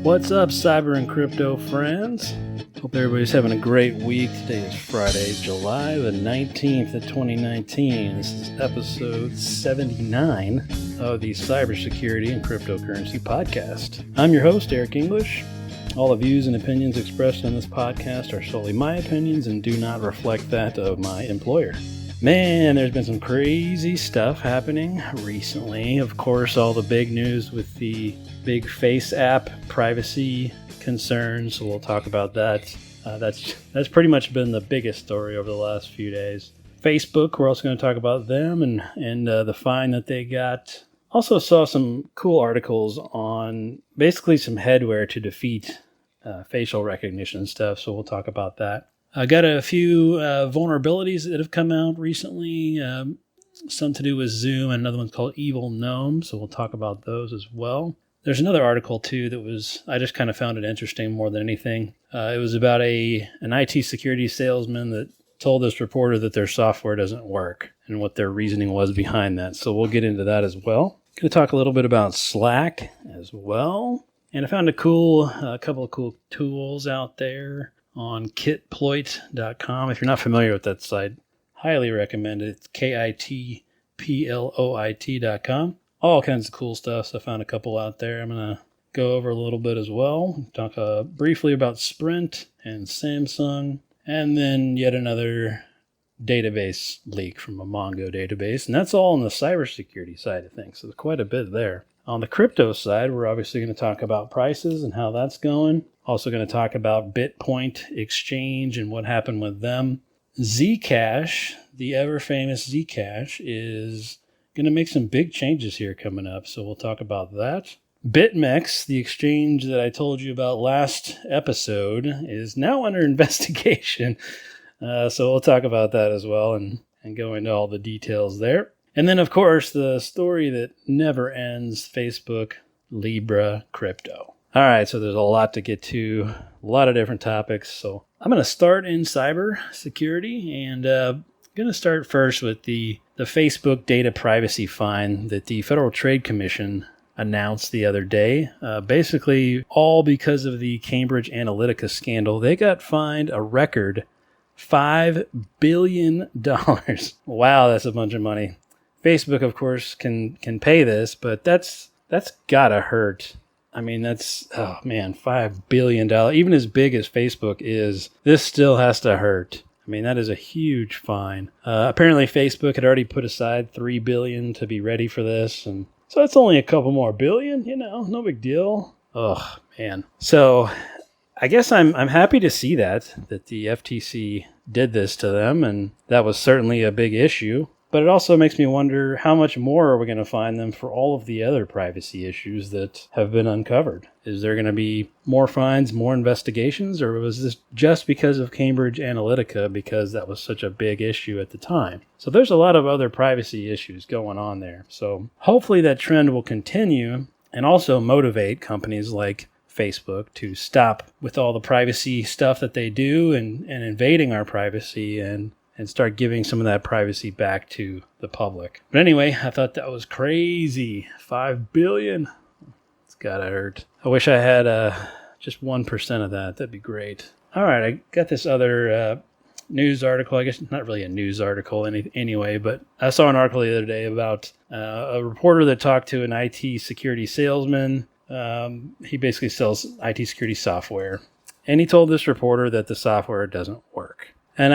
What's up, cyber and crypto friends? Hope everybody's having a great week. Today is Friday, July the 19th of 2019. This is episode 79 of the Cybersecurity and Cryptocurrency Podcast. I'm your host, Eric English. All the views and opinions expressed in this podcast are solely my opinions and do not reflect that of my employer. Man, there's been some crazy stuff happening recently. Of course, all the big news with the big Face app privacy concerns, so we'll talk about that. That's pretty much been the biggest story over the last few days. Facebook, we're also going to talk about them and the fine that they got. Also saw some cool articles on basically some headwear to defeat facial recognition stuff, so we'll talk about that. I got a few vulnerabilities that have come out recently, some to do with Zoom, and another one's called Evil Gnome, so we'll talk about those as well. There's another article, too, I just kind of found it interesting more than anything. It was about an IT security salesman that told this reporter that their software doesn't work and what their reasoning was behind that. So we'll get into that as well. Going to talk a little bit about Slack as well. And I found a couple of cool tools out there on kitploit.com. If you're not familiar with that site, highly recommend it. It's kitploit.com. All kinds of cool stuff. So I found a couple out there. I'm going to go over a little bit as well. Talk briefly about Sprint and Samsung. And then yet another database leak from a Mongo database. And that's all on the cybersecurity side of things. So there's quite a bit there. On the crypto side, we're obviously going to talk about prices and how that's going. Also going to talk about Bitpoint Exchange and what happened with them. Zcash, the ever-famous Zcash, is going to make some big changes here coming up, so we'll talk about that. BitMEX, the exchange that I told you about last episode, is now under investigation. So we'll talk about that as well and go into all the details there. And then, of course, the story that never ends, Facebook, Libra, crypto. All right, so there's a lot to get to, a lot of different topics. So I'm going to start in cyber security, and I'm going to start first with the Facebook data privacy fine that the Federal Trade Commission announced the other day. Basically, all because of the Cambridge Analytica scandal, they got fined a record $5 billion. Wow, that's a bunch of money. Facebook, of course, can pay this, but that's gotta hurt. I mean, $5 billion. Even as big as Facebook is, this still has to hurt. I mean, that is a huge fine. Apparently, Facebook had already put aside $3 billion to be ready for this, and so that's only a couple more billion. No big deal. Oh man. So I guess I'm happy to see that the FTC did this to them, and that was certainly a big issue. But it also makes me wonder how much more are we going to fine them for all of the other privacy issues that have been uncovered? Is there going to be more fines, more investigations, or was this just because of Cambridge Analytica because that was such a big issue at the time? So there's a lot of other privacy issues going on there. So hopefully that trend will continue and also motivate companies like Facebook to stop with all the privacy stuff that they do and invading our privacy and start giving some of that privacy back to the public. But anyway, I thought that was crazy. $5 billion. It's gotta hurt. I wish I had just 1% of that. That'd be great. All right, I got this other news article. I guess not really a news article anyway, but I saw an article the other day about a reporter that talked to an IT security salesman. He basically sells IT security software. And he told this reporter that the software doesn't work. And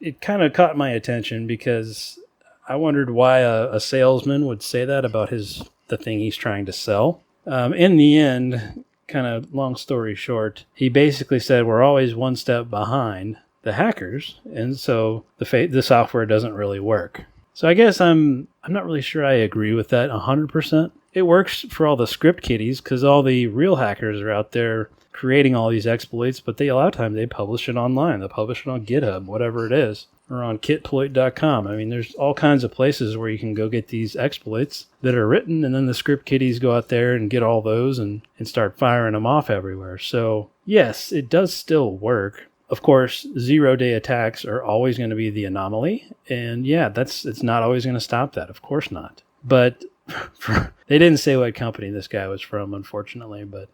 it kind of caught my attention because I wondered why a salesman would say that about the thing he's trying to sell. In the end, kind of long story short, he basically said we're always one step behind the hackers, and so the software doesn't really work. So I guess I'm not really sure I agree with that 100%. It works for all the script kiddies because all the real hackers are out there creating all these exploits, but a lot of times they publish it online. They'll publish it on GitHub, whatever it is, or on kitploit.com. I mean, there's all kinds of places where you can go get these exploits that are written, and then the script kiddies go out there and get all those and start firing them off everywhere. So yes, it does still work. Of course, zero-day attacks are always going to be the anomaly, and yeah, it's not always going to stop that. Of course not. But They didn't say what company this guy was from, unfortunately, but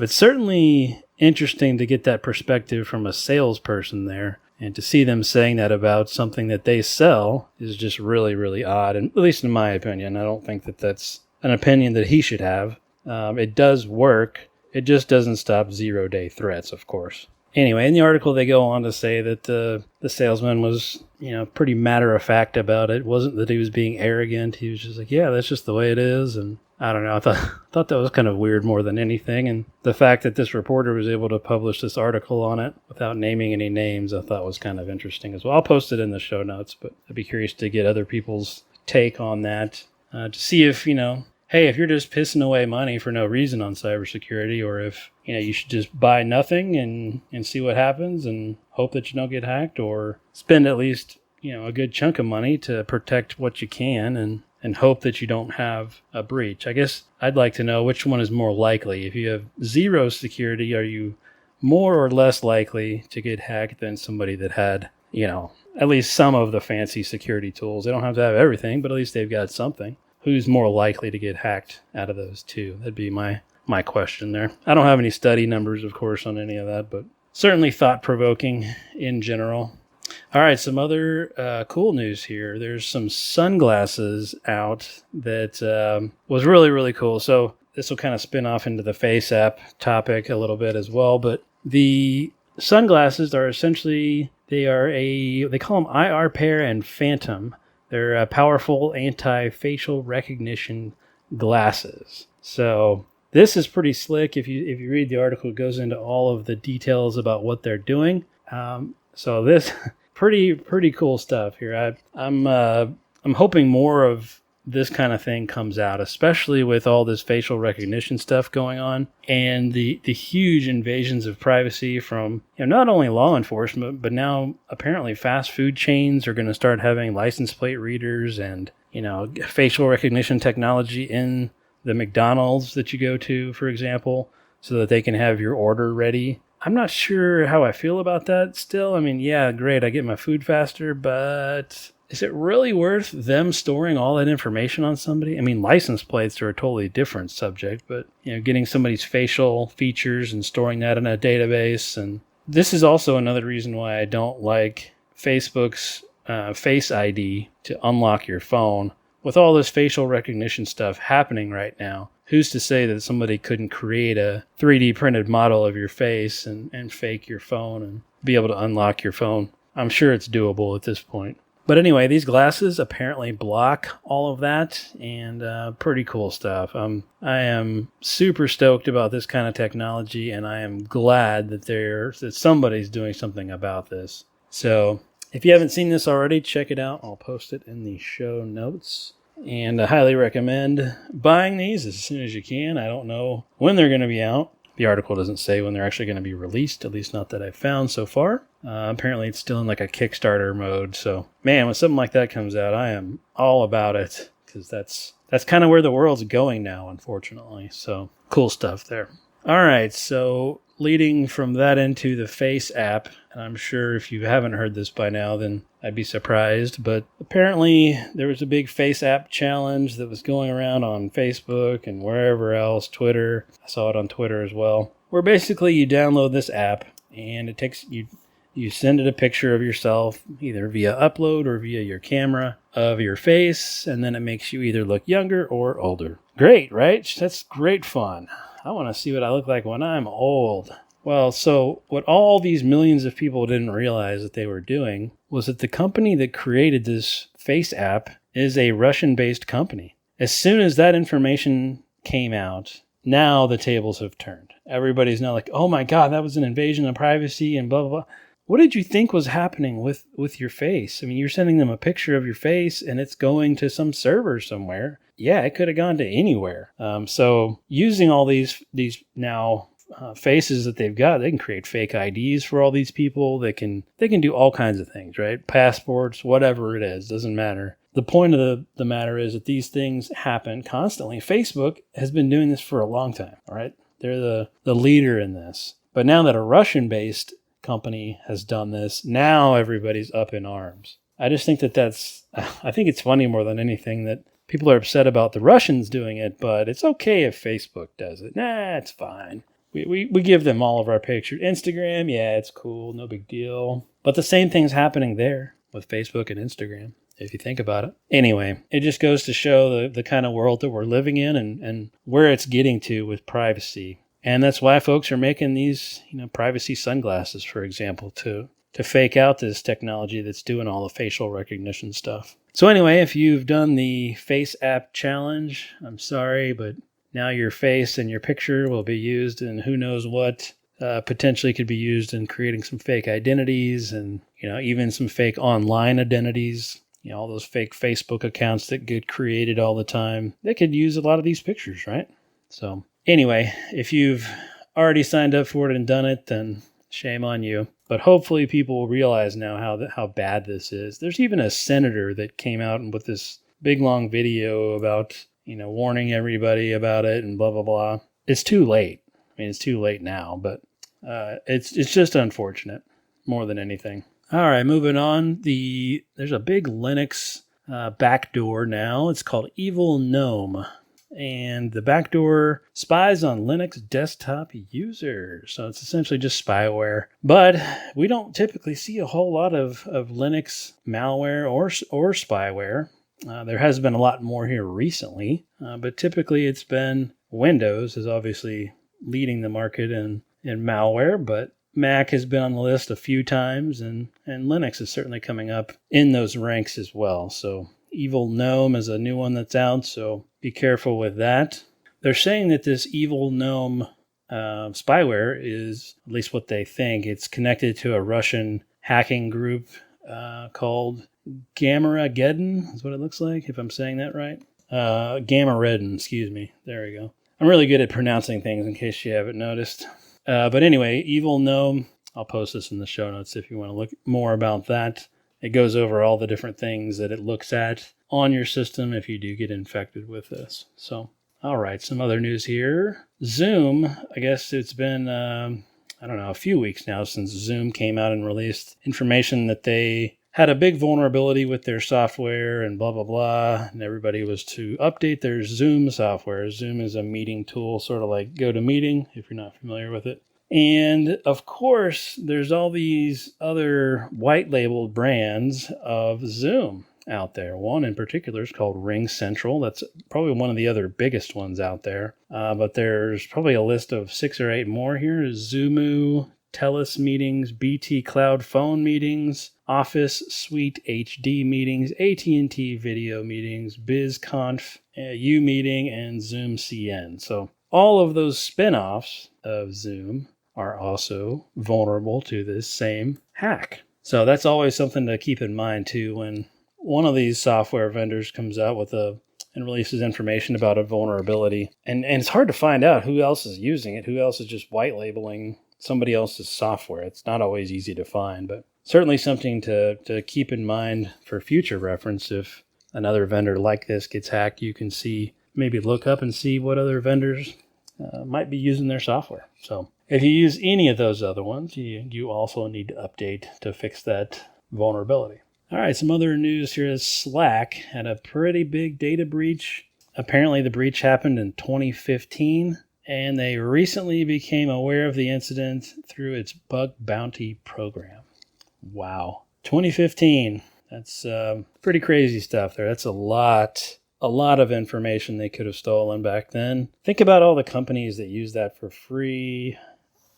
it's certainly interesting to get that perspective from a salesperson there. And to see them saying that about something that they sell is just really, really odd. And at least in my opinion, I don't think that that's an opinion that he should have. It does work. It just doesn't stop 0-day threats, of course. Anyway, in the article, they go on to say that the salesman was, pretty matter-of-fact about it. It wasn't that he was being arrogant. He was just like, yeah, that's just the way it is. And I don't know. I thought that was kind of weird more than anything. And the fact that this reporter was able to publish this article on it without naming any names, I thought was kind of interesting as well. I'll post it in the show notes, but I'd be curious to get other people's take on that to see if, hey, if you're just pissing away money for no reason on cybersecurity, or if, you should just buy nothing and see what happens and hope that you don't get hacked, or spend at least, a good chunk of money to protect what you can and hope that you don't have a breach. I guess I'd like to know which one is more likely. If you have zero security, are you more or less likely to get hacked than somebody that had, at least some of the fancy security tools? They don't have to have everything, but at least they've got something. Who's more likely to get hacked out of those two? That'd be my question there. I don't have any study numbers, of course, on any of that, but certainly thought-provoking in general. All right, some other cool news here. There's some sunglasses out that was really, really cool. So this will kind of spin off into the Face app topic a little bit as well, but the sunglasses are essentially, they call them IR Pair and Phantom. They're powerful anti-facial recognition glasses. So this is pretty slick. If you read the article, it goes into all of the details about what they're doing. So this pretty cool stuff here. I'm hoping more of this kind of thing comes out, especially with all this facial recognition stuff going on and the huge invasions of privacy from not only law enforcement, but now apparently fast food chains are going to start having license plate readers and facial recognition technology in the McDonald's that you go to, for example, so that they can have your order ready. I'm not sure how I feel about that still. I mean, yeah, great, I get my food faster, but is it really worth them storing all that information on somebody? I mean, license plates are a totally different subject, but getting somebody's facial features and storing that in a database. And this is also another reason why I don't like Facebook's Face ID to unlock your phone. With all this facial recognition stuff happening right now, who's to say that somebody couldn't create a 3D printed model of your face and fake your phone and be able to unlock your phone? I'm sure it's doable at this point. But anyway, these glasses apparently block all of that, and pretty cool stuff. I am super stoked about this kind of technology, and I am glad that somebody's doing something about this. So if you haven't seen this already, check it out. I'll post it in the show notes. And I highly recommend buying these as soon as you can. I don't know when they're going to be out. The article doesn't say when they're actually going to be released, at least not that I've found so far. Apparently it's still in like a Kickstarter mode. So, man, when something like that comes out, I am all about it, because that's kind of where the world's going now, unfortunately. So, cool stuff there. All right, so leading from that into the Face app, and I'm sure if you haven't heard this by now, then I'd be surprised, but apparently there was a big Face app challenge that was going around on Facebook and wherever else, Twitter. I saw it on Twitter as well, where basically you download this app and it takes you send it a picture of yourself, either via upload or via your camera of your face, and then it makes you either look younger or older. Great, right? That's great fun. I want to see what I look like when I'm old. Well, so what all these millions of people didn't realize that they were doing was that the company that created this Face app is a Russian-based company. As soon as that information came out, now the tables have turned. Everybody's now like, oh my God, that was an invasion of privacy and blah, blah, blah. What did you think was happening with your face? I mean, you're sending them a picture of your face and it's going to some server somewhere. Yeah, it could have gone to anywhere. So using all these now faces that they've got, they can create fake IDs for all these people. They can do all kinds of things, right? Passports, whatever it is, doesn't matter. The point of the matter is that these things happen constantly. Facebook has been doing this for a long time, all right? They're the leader in this. But now that a Russian-based company has done this, now everybody's up in arms. I just think I think it's funny more than anything that people are upset about the Russians doing it, but it's okay if Facebook does it. Nah, it's fine. We give them all of our pictures. Instagram, yeah, it's cool, no big deal. But the same thing's happening there with Facebook and Instagram, if you think about it. Anyway, it just goes to show the kind of world that we're living in and where it's getting to with privacy. And that's why folks are making these, privacy sunglasses, for example, to fake out this technology that's doing all the facial recognition stuff. So anyway, if you've done the Face App Challenge, I'm sorry, but now your face and your picture will be used in who knows what. Potentially could be used in creating some fake identities and, even some fake online identities. All those fake Facebook accounts that get created all the time. They could use a lot of these pictures, right? So anyway, if you've already signed up for it and done it, then shame on you. But hopefully people will realize now how bad this is. There's even a senator that came out with this big long video about, warning everybody about it and blah, blah, blah. It's too late. It's too late now, but it's just unfortunate more than anything. All right, moving on. There's a big Linux backdoor now. It's called Evil Gnome. And the backdoor spies on Linux desktop users. So it's essentially just spyware. But we don't typically see a whole lot of Linux malware or spyware. There has been a lot more here recently. But typically it's been Windows is obviously leading the market in malware. But Mac has been on the list a few times. And Linux is certainly coming up in those ranks as well. So Evil Gnome is a new one that's out, so be careful with that. They're saying that this Evil Gnome spyware is, at least what they think, it's connected to a Russian hacking group called Gammageddon, is what it looks like, if I'm saying that right. Gammageddon, excuse me. There we go. I'm really good at pronouncing things in case you haven't noticed. But anyway, Evil Gnome, I'll post this in the show notes if you want to look more about that. It goes over all the different things that it looks at on your system if you do get infected with this. So, all right, some other news here. Zoom, I guess it's been, a few weeks now since Zoom came out and released information that they had a big vulnerability with their software and blah, blah, blah. And everybody was to update their Zoom software. Zoom is a meeting tool, sort of like GoToMeeting, if you're not familiar with it. And of course, there's all these other white labeled brands of Zoom out there. One in particular is called RingCentral. That's probably one of the other biggest ones out there. But there's probably a list of 6 or 8 more here. Zoomoo, Telus Meetings, BT Cloud Phone Meetings, Office Suite HD Meetings, AT&T Video Meetings, BizConf, UMeeting, and Zoom CN. So all of those spin-offs of Zoom are also vulnerable to this same hack. So that's always something to keep in mind too when one of these software vendors comes out with and releases information about a vulnerability. And it's hard to find out who else is using it, who else is just white labeling somebody else's software. It's not always easy to find, but certainly something to keep in mind for future reference. If another vendor like this gets hacked, you can maybe look up and see what other vendors might be using their software. So if you use any of those other ones, you also need to update to fix that vulnerability. All right, some other news here is Slack had a pretty big data breach. Apparently the breach happened in 2015, and they recently became aware of the incident through its bug bounty program. Wow. 2015. That's pretty crazy stuff there. That's a lot of information they could have stolen back then. Think about all the companies that use that for free.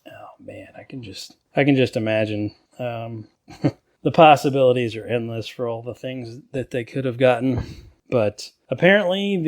Oh man, I can just imagine. The possibilities are endless for all the things that they could have gotten. But apparently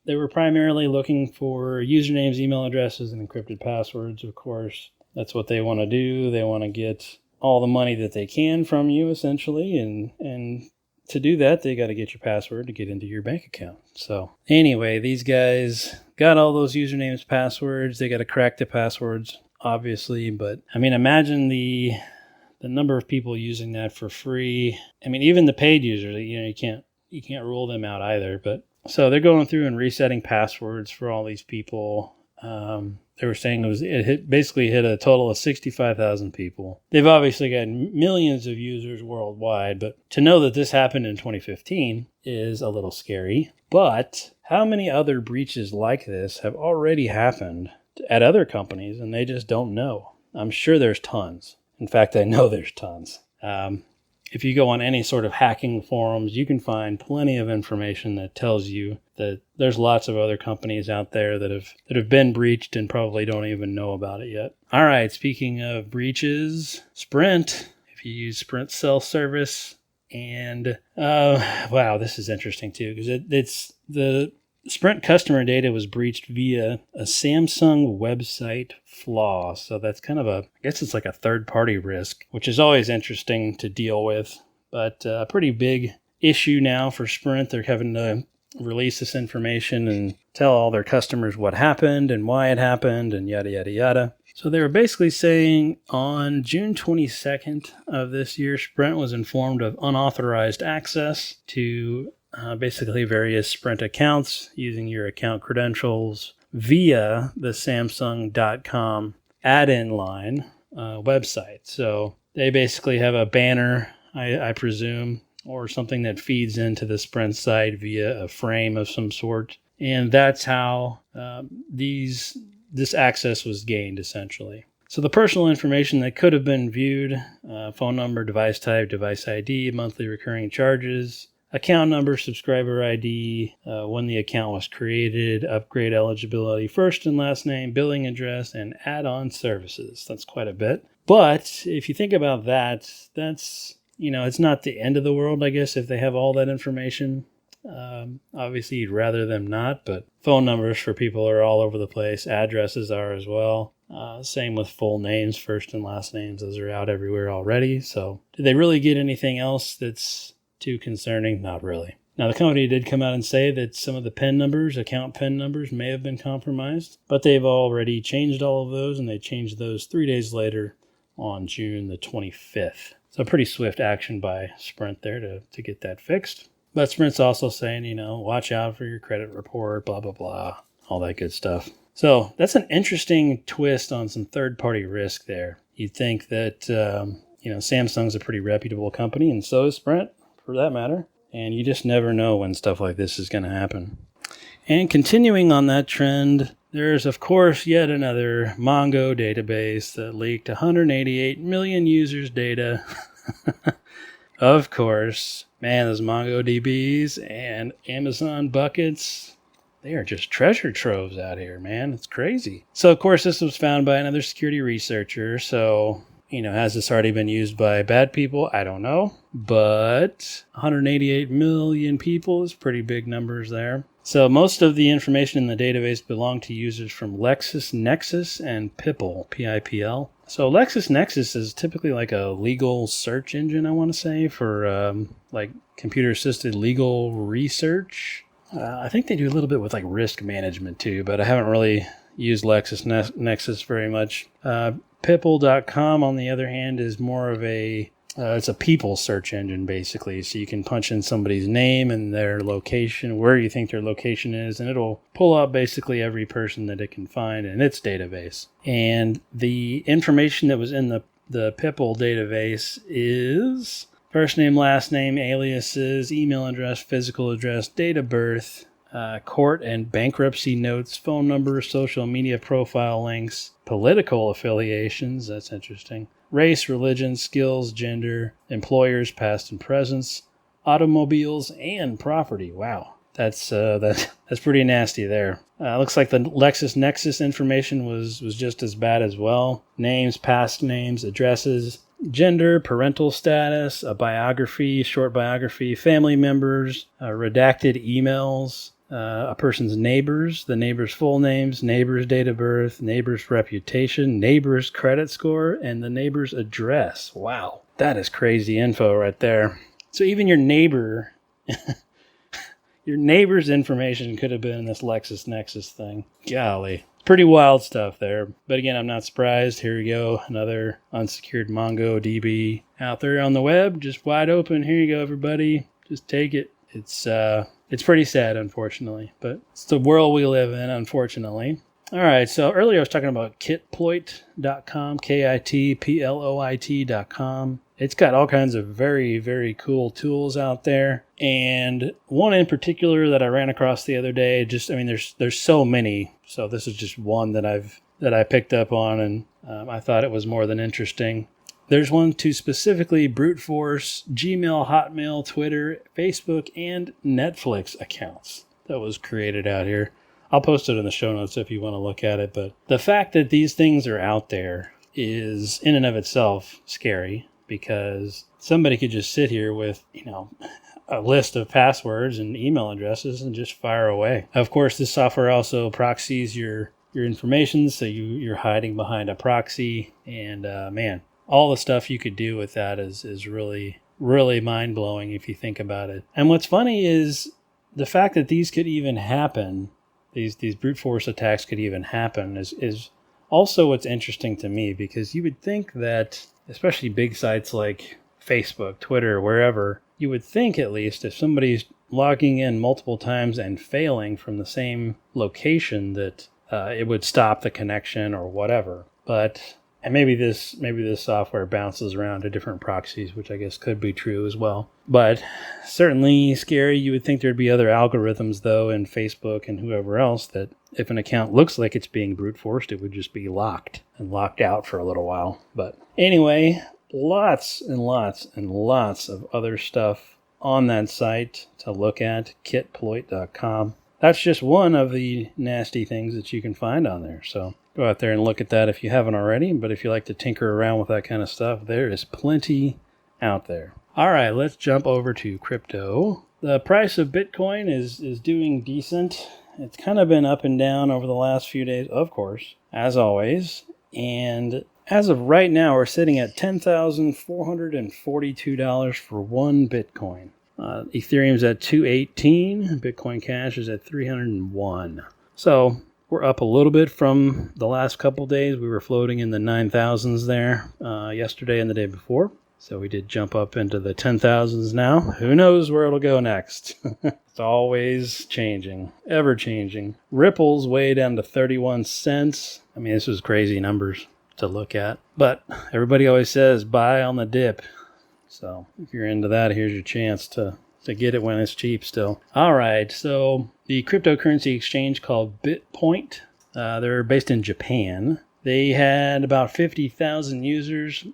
they were primarily looking for usernames, email addresses, and encrypted passwords, of course. That's what they want to do. They want to get all the money that they can from you, essentially. And to do that, they got to get your password to get into your bank account. So anyway, these guys got all those usernames, passwords. They got to crack the passwords, obviously. But I mean, imagine the number of people using that for free. I mean, even the paid users, you can't rule them out either. But so they're going through and resetting passwords for all these people. they were saying basically hit a total of 65,000 people. They've obviously got millions of users worldwide, but to know that this happened in 2015 is a little scary. But how many other breaches like this have already happened at other companies and they just don't know? I'm sure there's tons. In fact, I know there's tons. If you go on any sort of hacking forums, you can find plenty of information that tells you that there's lots of other companies out there that have been breached and probably don't even know about it yet. All right, speaking of breaches, Sprint, if you use Sprint self-service, and wow, this is interesting too, because it's the Sprint customer data was breached via a Samsung website flaw. So that's kind of I guess it's like a third-party risk, which is always interesting to deal with, but a pretty big issue now for Sprint. They're having to release this information and tell all their customers what happened and why it happened and yada, yada, yada. So they were basically saying on June 22nd of this year, Sprint was informed of unauthorized access to basically various Sprint accounts using your account credentials via the Samsung.com add-in line website. So they basically have a banner, I presume, or something that feeds into the Sprint site via a frame of some sort. And that's how this access was gained, essentially. So the personal information that could have been viewed, phone number, device type, device ID, monthly recurring charges, account number, subscriber ID, when the account was created, upgrade eligibility, first and last name, billing address, and add-on services. That's quite a bit. But if you think about that, that's, it's not the end of the world, I guess, if they have all that information. Obviously, you'd rather them not, but phone numbers for people are all over the place. Addresses are as well. Same with full names, first and last names. Those are out everywhere already. So did they really get anything else that's too concerning? Not really. Now, the company did come out and say that some of the PIN numbers, account PIN numbers, may have been compromised, but they've already changed all of those, and they changed those 3 days later on June the 25th. So pretty swift action by Sprint there to get that fixed. But Sprint's also saying, watch out for your credit report, blah, blah, blah, all that good stuff. So that's an interesting twist on some third-party risk there. You'd think that, Samsung's a pretty reputable company, and so is Sprint, for that matter. And you just never know when stuff like this is going to happen. And continuing on that trend, there's, of course, yet another Mongo database that leaked 188 million users' data. Of course, man, those MongoDBs and Amazon buckets, they are just treasure troves out here, man. It's crazy. So, of course, this was found by another security researcher. So, has this already been used by bad people? I don't know. But 188 million people is pretty big numbers there. So most of the information in the database belonged to users from LexisNexis and Pipl, P-I-P-L. So LexisNexis is typically like a legal search engine, I want to say, for like computer-assisted legal research. I think they do a little bit with like risk management too, but I haven't really used LexisNexis very much. Pipl.com, on the other hand, is more of it's a people search engine, basically. So you can punch in somebody's name and their location, where you think their location is, and it'll pull up basically every person that it can find in its database. And the information that was in the Pipl database is first name, last name, aliases, email address, physical address, date of birth, court and bankruptcy notes, phone number, social media profile links, political affiliations, that's interesting, race, religion, skills, gender, employers, past and present, automobiles, and property. Wow, that's pretty nasty there. Looks like the LexisNexis information was just as bad as well. Names, past names, addresses, gender, parental status, a biography, short biography, family members, redacted emails, a person's neighbors, the neighbor's full names, neighbor's date of birth, neighbor's reputation, neighbor's credit score, and the neighbor's address. Wow, that is crazy info right there. So even your neighbor's information could have been in this LexisNexis thing. Golly. Pretty wild stuff there. But again, I'm not surprised. Here we go. Another unsecured MongoDB out there on the web. Just wide open. Here you go, everybody. Just take it. It's pretty sad, unfortunately. But it's the world we live in, unfortunately. All right, so earlier I was talking about kitploit.com, kitploit.com. It's got all kinds of very, very cool tools out there. And one in particular that I ran across the other day, there's so many. So this is just one that I picked up on, and I thought it was more than interesting. There's one to specifically brute force Gmail, Hotmail, Twitter, Facebook, and Netflix accounts that was created out here. I'll post it in the show notes if you want to look at it. But the fact that these things are out there is in and of itself scary, because somebody could just sit here with, a list of passwords and email addresses and just fire away. Of course, this software also proxies your information, so you're hiding behind a proxy. And man, all the stuff you could do with that is really, really mind-blowing if you think about it. And what's funny is the fact that these could even happen. These brute force attacks could even happen is also what's interesting to me, because you would think that, especially big sites like Facebook, Twitter, wherever, you would think at least if somebody's logging in multiple times and failing from the same location that it would stop the connection or whatever. And maybe this software bounces around to different proxies, which I guess could be true as well. But certainly scary. You would think there'd be other algorithms, though, in Facebook and whoever else, that if an account looks like it's being brute forced, it would just be locked out for a little while. But anyway, lots and lots and lots of other stuff on that site to look at, kitploit.com. That's just one of the nasty things that you can find on there. So go out there and look at that if you haven't already. But if you like to tinker around with that kind of stuff, there is plenty out there. All right, let's jump over to crypto. The price of Bitcoin is doing decent. It's kind of been up and down over the last few days, of course, as always. And as of right now, we're sitting at $10,442 for one Bitcoin. Ethereum's at 218. Bitcoin Cash is at 301. So we're up a little bit from the last couple days. We were floating in the 9,000s there yesterday and the day before. So we did jump up into the 10,000s now. Who knows where it'll go next? It's always changing, ever changing. Ripple's way down to 31 cents. I mean, this was crazy numbers to look at. But everybody always says buy on the dip. So if you're into that, here's your chance to get it when it's cheap still. All right, so the cryptocurrency exchange called BitPoint. They're based in Japan. They had about 50,000 users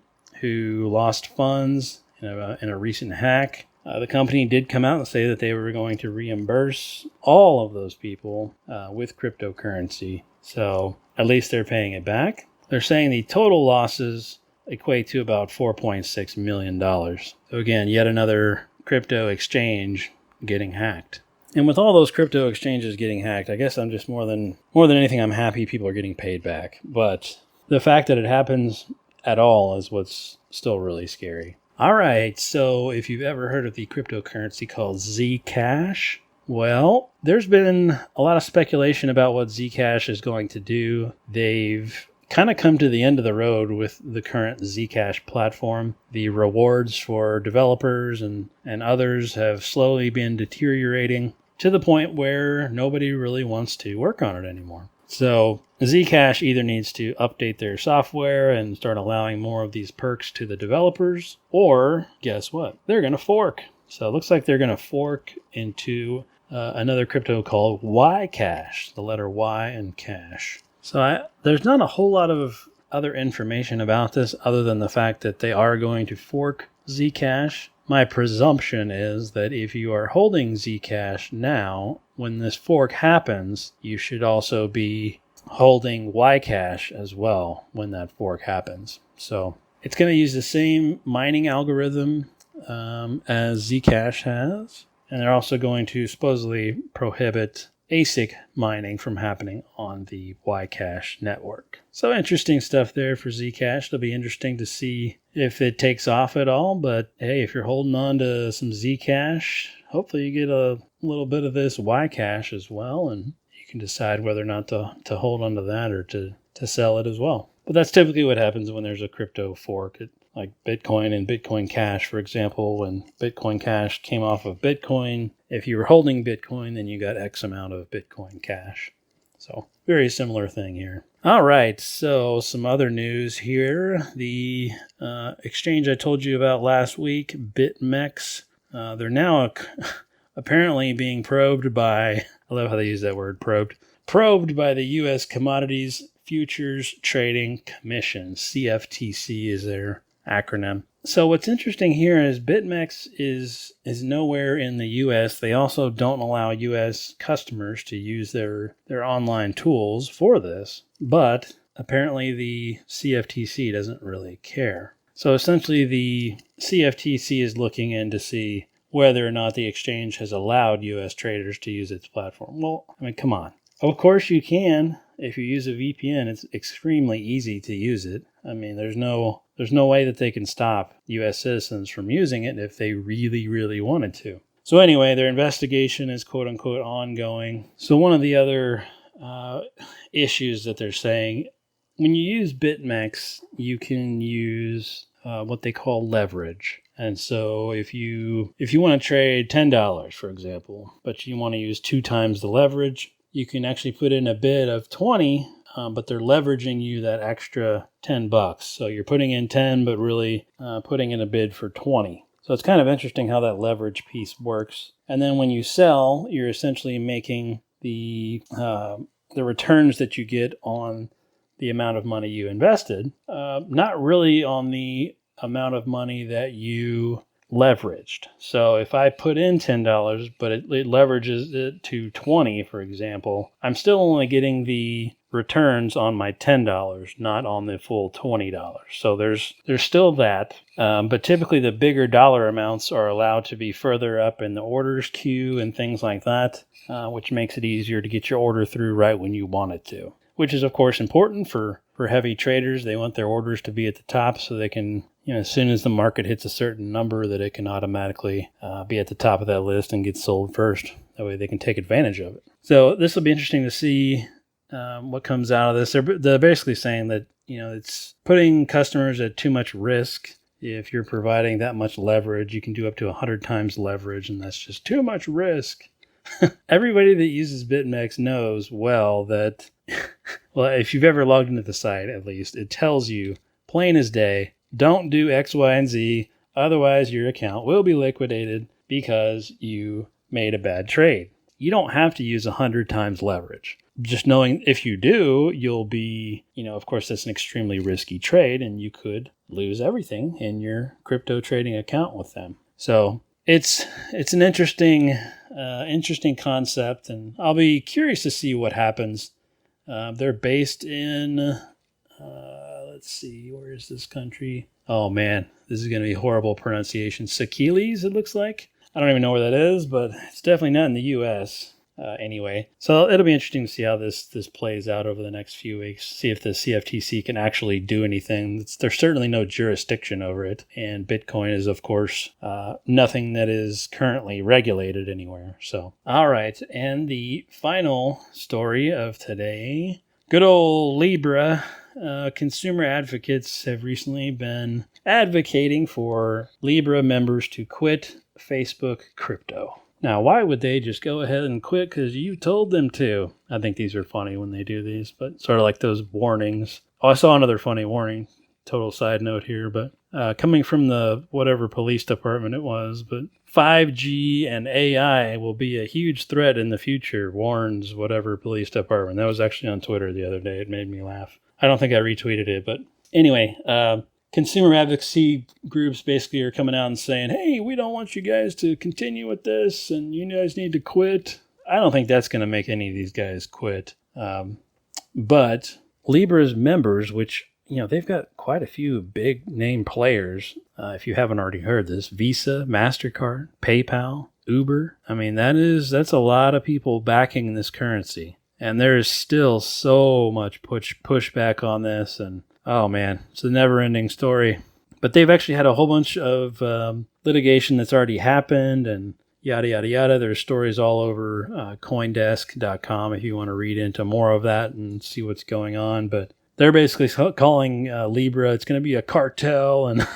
who lost funds in a recent hack. The company did come out and say that they were going to reimburse all of those people with cryptocurrency. So at least they're paying it back. They're saying the total losses equate to about $4.6 million. So again, yet another crypto exchange getting hacked. And with all those crypto exchanges getting hacked, I guess I'm just more than anything, I'm happy people are getting paid back. But the fact that it happens at all is what's still really scary. All right, so if you've ever heard of the cryptocurrency called Zcash, well, there's been a lot of speculation about what Zcash is going to do. They've kind of come to the end of the road with the current Zcash platform. The rewards for developers and others have slowly been deteriorating to the point where nobody really wants to work on it anymore. So Zcash either needs to update their software and start allowing more of these perks to the developers, or guess what? They're going to fork. So it looks like they're going to fork into another crypto called Ycash, the letter Y and cash. So there's not a whole lot of other information about this other than the fact that they are going to fork Zcash. My presumption is that if you are holding Zcash now, when this fork happens, you should also be holding Ycash as well when that fork happens. So it's going to use the same mining algorithm as Zcash has, and they're also going to supposedly prohibit ASIC mining from happening on the Ycash network. So interesting stuff there for Zcash. It'll be interesting to see if it takes off at all. But hey, if you're holding on to some Zcash, hopefully you get a little bit of this Ycash as well, and you can decide whether or not to hold on to that or to sell it as well. But that's typically what happens when there's a crypto fork. Like Bitcoin and Bitcoin Cash, for example, when Bitcoin Cash came off of Bitcoin, if you were holding Bitcoin, then you got X amount of Bitcoin Cash. So very similar thing here. All right, so some other news here. The exchange I told you about last week, BitMEX, they're now apparently being probed by, I love how they use that word, probed by the U.S. Commodities Futures Trading Commission. CFTC is their acronym. So what's interesting here is BitMEX is nowhere in the U.S. They also don't allow U.S. customers to use their online tools for this, but apparently the CFTC doesn't really care. So essentially the CFTC is looking in to see whether or not the exchange has allowed U.S. traders to use its platform. Well, I mean, come on. Of course you can. If you use a VPN, it's extremely easy to use it. I mean, there's no way that they can stop U.S. citizens from using it if they really, really wanted to. So anyway, their investigation is quote-unquote ongoing. So one of the other issues that they're saying, when you use BitMEX, you can use what they call leverage. And so if you want to trade $10, for example, but you want to use 2 times the leverage, you can actually put in a bid of 20, but they're leveraging you that extra $10. So you're putting in 10, but really putting in a bid for 20. So it's kind of interesting how that leverage piece works. And then when you sell, you're essentially making the returns that you get on the amount of money you invested, not really on the amount of money that you leveraged. So if I put in $10, but it leverages it to 20, for example, I'm still only getting the returns on my $10, not on the full $20. So there's still that, but typically the bigger dollar amounts are allowed to be further up in the orders queue and things like that, which makes it easier to get your order through right when you want it to, which is of course important for heavy traders. They want their orders to be at the top so they can, as soon as the market hits a certain number, that it can automatically be at the top of that list and get sold first. That way they can take advantage of it. So this will be interesting to see what comes out of this. They're basically saying that, it's putting customers at too much risk. If you're providing that much leverage, you can do up to 100 times leverage, and that's just too much risk. Everybody that uses BitMEX knows well that, well, if you've ever logged into the site, at least, it tells you plain as day, don't do X, Y, and Z, otherwise your account will be liquidated because you made a bad trade. You don't have to use 100 times leverage. Just knowing if you do, you'll be, of course, that's an extremely risky trade, and you could lose everything in your crypto trading account with them. So it's an interesting concept, and I'll be curious to see what happens. They're based in, let's see, where is this country? Oh man, this is going to be horrible pronunciation. Seychelles, it looks like. I don't even know where that is, but it's definitely not in the U.S. Anyway. So it'll be interesting to see how this plays out over the next few weeks. See if the CFTC can actually do anything. There's certainly no jurisdiction over it. And Bitcoin is, of course, nothing that is currently regulated anywhere. So, all right. And the final story of today, good old Libra. Consumer advocates have recently been advocating for Libra members to quit Facebook crypto. Now, why would they just go ahead and quit? Because you told them to. I think these are funny when they do these, but sort of like those warnings. Oh, I saw another funny warning. Total side note here, but coming from the whatever police department it was, but 5G and AI will be a huge threat in the future, warns whatever police department. That was actually on Twitter the other day. It made me laugh. I don't think I retweeted it, but anyway, consumer advocacy groups basically are coming out and saying, hey, we don't want you guys to continue with this and you guys need to quit. I don't think that's going to make any of these guys quit. But Libra's members, which, they've got quite a few big name players. If you haven't already heard this, Visa, MasterCard, PayPal, Uber. I mean, that's a lot of people backing this currency. And there is still so much pushback on this. And oh man, it's a never-ending story. But they've actually had a whole bunch of litigation that's already happened and yada, yada, yada. There's stories all over Coindesk.com if you want to read into more of that and see what's going on. But they're basically calling Libra, it's going to be a cartel and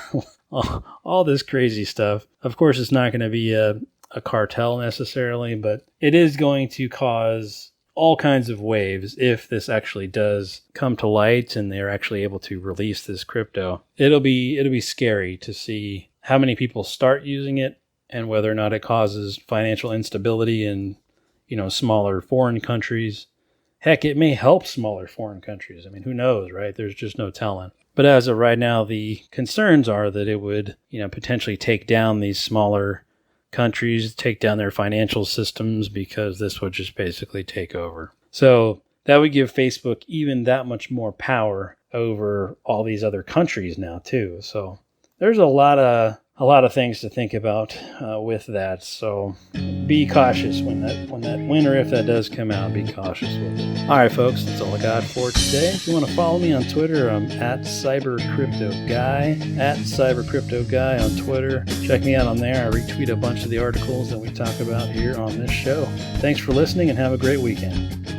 all this crazy stuff. Of course, it's not going to be a cartel necessarily, but it is going to cause all kinds of waves if this actually does come to light and they're actually able to release this crypto. It'll be scary to see how many people start using it and whether or not it causes financial instability in, smaller foreign countries. Heck, it may help smaller foreign countries. I mean, who knows, right? There's just no telling. But as of right now, the concerns are that it would, potentially take down these smaller countries, take down their financial systems, because this would just basically take over. So that would give Facebook even that much more power over all these other countries now too. So there's a lot of things to think about with that. So be cautious when or if that does come out, be cautious with it. All right, folks, that's all I got for today. If you want to follow me on Twitter, I'm at CyberCryptoGuy on Twitter. Check me out on there. I retweet a bunch of the articles that we talk about here on this show. Thanks for listening and have a great weekend.